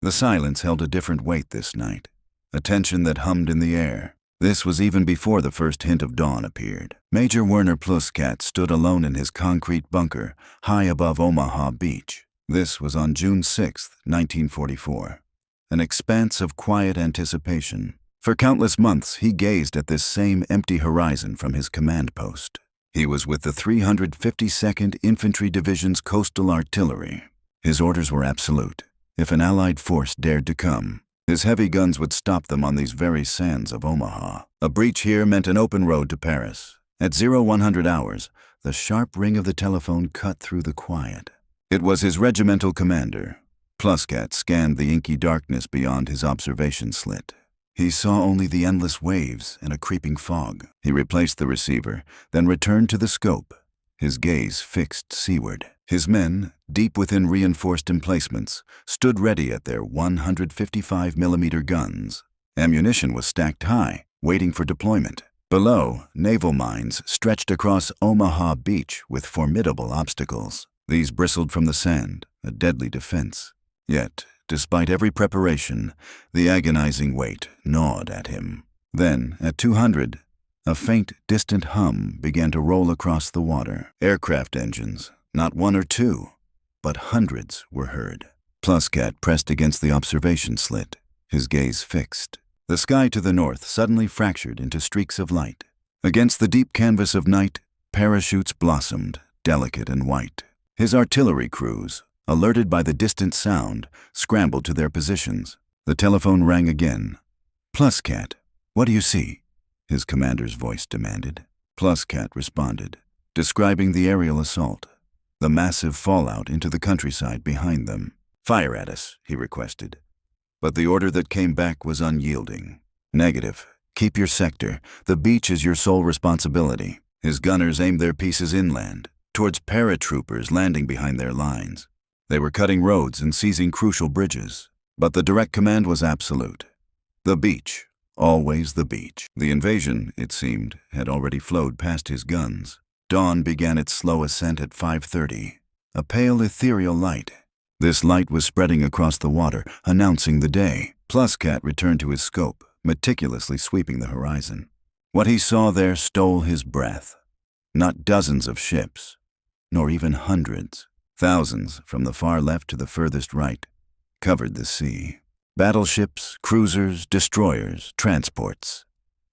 The silence held a different weight this night, a tension that hummed in the air. This was even before the first hint of dawn appeared. Major Werner Pluscat stood alone in his concrete bunker, high above Omaha Beach. This was on June 6, 1944. An expanse of quiet anticipation. For countless months, he gazed at this same empty horizon from his command post. He was with the 352nd Infantry Division's coastal artillery. His orders were absolute. If an Allied force dared to come, his heavy guns would stop them on these very sands of Omaha. A breach here meant an open road to Paris. At 0100 hours, the sharp ring of the telephone cut through the quiet. It was his regimental commander. Pluscat scanned the inky darkness beyond his observation slit. He saw only the endless waves and a creeping fog. He replaced the receiver, then returned to the scope, his gaze fixed seaward. His men, deep within reinforced emplacements, stood ready at their 155mm guns. Ammunition was stacked high, waiting for deployment. Below, naval mines stretched across Omaha Beach with formidable obstacles. These bristled from the sand, a deadly defense. Yet, despite every preparation, the agonizing weight gnawed at him. Then, at 200, a faint, distant hum began to roll across the water. Aircraft engines, not one or two, but hundreds were heard. Pluscat pressed against the observation slit, his gaze fixed. The sky to the north suddenly fractured into streaks of light. Against the deep canvas of night, parachutes blossomed, delicate and white. His artillery crews, alerted by the distant sound, scrambled to their positions. The telephone rang again. "Pluscat, what do you see?" his commander's voice demanded. Pluscat responded, describing the aerial assault, the massive fallout into the countryside behind them. "Fire at us," he requested. But the order that came back was unyielding. "Negative. Keep your sector. The beach is your sole responsibility." His gunners aimed their pieces inland, towards paratroopers landing behind their lines. They were cutting roads and seizing crucial bridges. But the direct command was absolute. The beach. Always the beach. The invasion, it seemed, had already flowed past his guns. Dawn began its slow ascent at 5:30. A pale, ethereal light. This light was spreading across the water, announcing the day. Pluscat returned to his scope, meticulously sweeping the horizon. What he saw there stole his breath. Not dozens of ships, nor even hundreds. Thousands, from the far left to the furthest right, covered the sea. Battleships, cruisers, destroyers, transports.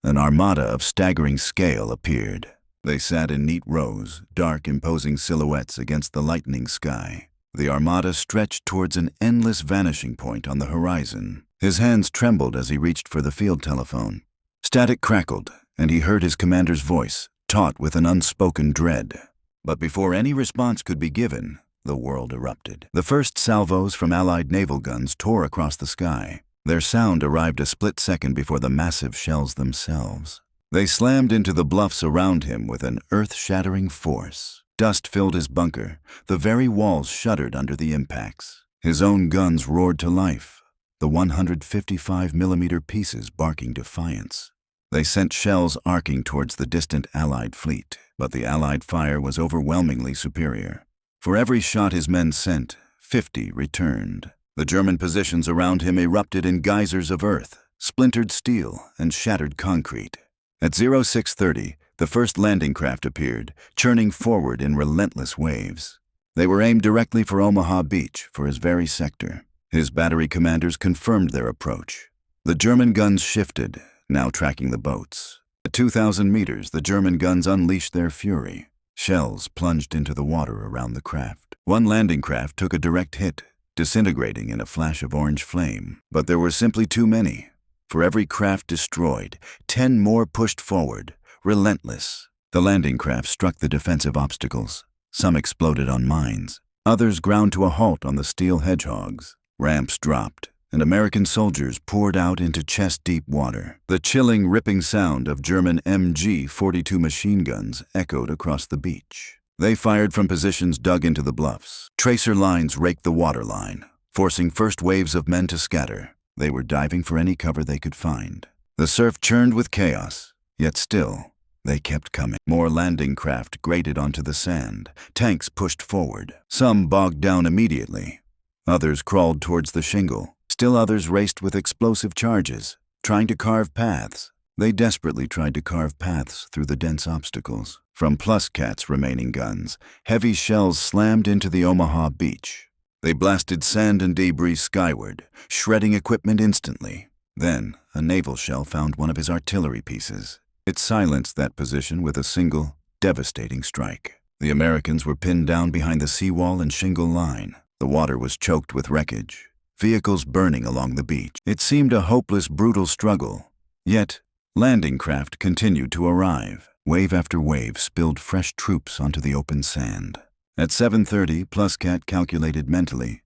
An armada of staggering scale appeared. They sat in neat rows, dark, imposing silhouettes against the lightening sky. The armada stretched towards an endless vanishing point on the horizon. His hands trembled as he reached for the field telephone. Static crackled, and he heard his commander's voice, taut with an unspoken dread. But before any response could be given, the world erupted. The first salvos from Allied naval guns tore across the sky. Their sound arrived a split second before the massive shells themselves. They slammed into the bluffs around him with an earth-shattering force. Dust filled his bunker. The very walls shuddered under the impacts. His own guns roared to life, the 155mm pieces barking defiance. They sent shells arcing towards the distant Allied fleet, but the Allied fire was overwhelmingly superior. For every shot his men sent, 50 returned. The German positions around him erupted in geysers of earth, splintered steel, and shattered concrete. At 0630, the first landing craft appeared, churning forward in relentless waves. They were aimed directly for Omaha Beach, for his very sector. His battery commanders confirmed their approach. The German guns shifted, now tracking the boats. At 2,000 meters, the German guns unleashed their fury. Shells plunged into the water around the craft. One landing craft took a direct hit, disintegrating in a flash of orange flame. But there were simply too many. For every craft destroyed, 10 more pushed forward, relentless. The landing craft struck the defensive obstacles. Some exploded on mines. Others ground to a halt on the steel hedgehogs. Ramps dropped, and American soldiers poured out into chest-deep water. The chilling, ripping sound of German MG-42 machine guns echoed across the beach. They fired from positions dug into the bluffs. Tracer lines raked the waterline, forcing first waves of men to scatter. They were diving for any cover they could find. The surf churned with chaos, yet still, they kept coming. More landing craft grated onto the sand. Tanks pushed forward. Some bogged down immediately. Others crawled towards the shingle, Still others raced with explosive charges, trying to carve paths. They desperately tried to carve paths through the dense obstacles. From Pluscat's remaining guns, heavy shells slammed into the Omaha Beach. They blasted sand and debris skyward, shredding equipment instantly. Then, a naval shell found one of his artillery pieces. It silenced that position with a single, devastating strike. The Americans were pinned down behind the seawall and shingle line. The water was choked with wreckage, vehicles burning along the beach. It seemed a hopeless, brutal struggle. Yet, landing craft continued to arrive. Wave after wave spilled fresh troops onto the open sand. At 7:30, Pluscat calculated mentally.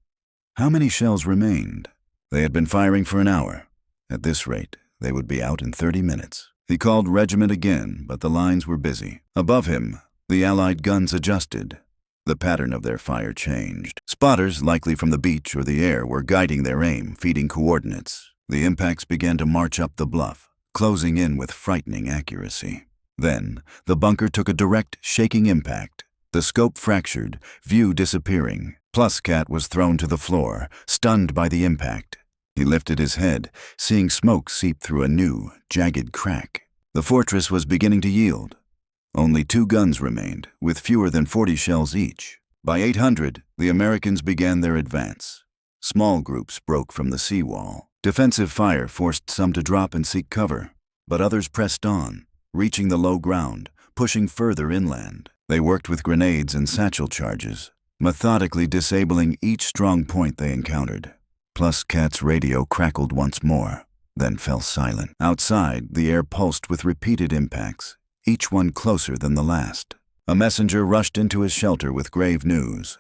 How many shells remained? They had been firing for an hour. At this rate, they would be out in 30 minutes. He called regiment again, but the lines were busy. Above him, the Allied guns adjusted. The pattern of their fire changed. Spotters, likely from the beach or the air, were guiding their aim, feeding coordinates. The impacts began to march up the bluff, closing in with frightening accuracy. Then, the bunker took a direct, shaking impact. The scope fractured, view disappearing. Pluscat was thrown to the floor, stunned by the impact. He lifted his head, seeing smoke seep through a new, jagged crack. The fortress was beginning to yield. Only 2 guns remained, with fewer than 40 shells each. By 800, the Americans began their advance. Small groups broke from the seawall. Defensive fire forced some to drop and seek cover, but others pressed on, reaching the low ground, pushing further inland. They worked with grenades and satchel charges, methodically disabling each strong point they encountered. Pluscat's radio crackled once more, then fell silent. Outside, the air pulsed with repeated impacts, each one closer than the last. A messenger rushed into his shelter with grave news.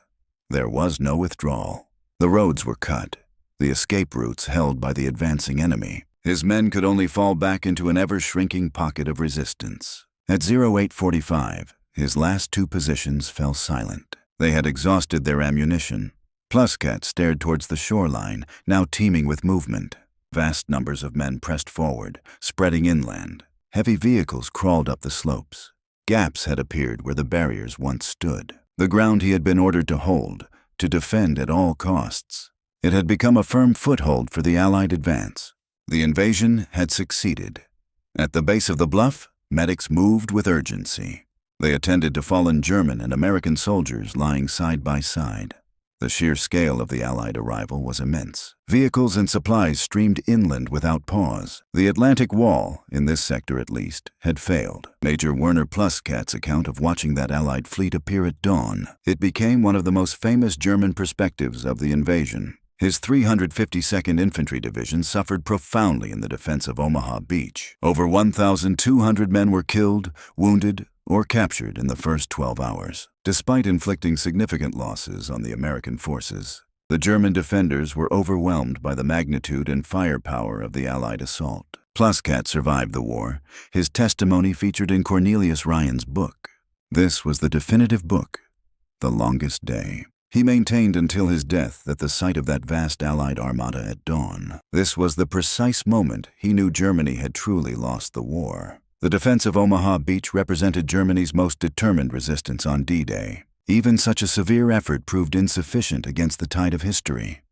There was no withdrawal. The roads were cut, the escape routes held by the advancing enemy. His men could only fall back into an ever-shrinking pocket of resistance. At 0845, his last 2 positions fell silent. They had exhausted their ammunition. Pluscat stared towards the shoreline, now teeming with movement. Vast numbers of men pressed forward, spreading inland. Heavy vehicles crawled up the slopes. Gaps had appeared where the barriers once stood. The ground he had been ordered to hold, to defend at all costs. It had become a firm foothold for the Allied advance. The invasion had succeeded. At the base of the bluff, medics moved with urgency. They attended to fallen German and American soldiers lying side by side. The sheer scale of the Allied arrival was immense. Vehicles and supplies streamed inland without pause. The Atlantic Wall, in this sector at least, had failed. Major Werner Pluscat's account of watching that Allied fleet appear at dawn. It became one of the most famous German perspectives of the invasion. His 352nd Infantry Division suffered profoundly in the defense of Omaha Beach. Over 1,200 men were killed, wounded, or captured in the first 12 hours. Despite inflicting significant losses on the American forces, the German defenders were overwhelmed by the magnitude and firepower of the Allied assault. Pluscat survived the war, his testimony featured in Cornelius Ryan's book. This was the definitive book, The Longest Day. He maintained until his death that the sight of that vast Allied armada at dawn, this was the precise moment he knew Germany had truly lost the war. The defense of Omaha Beach represented Germany's most determined resistance on D-Day. Even such a severe effort proved insufficient against the tide of history.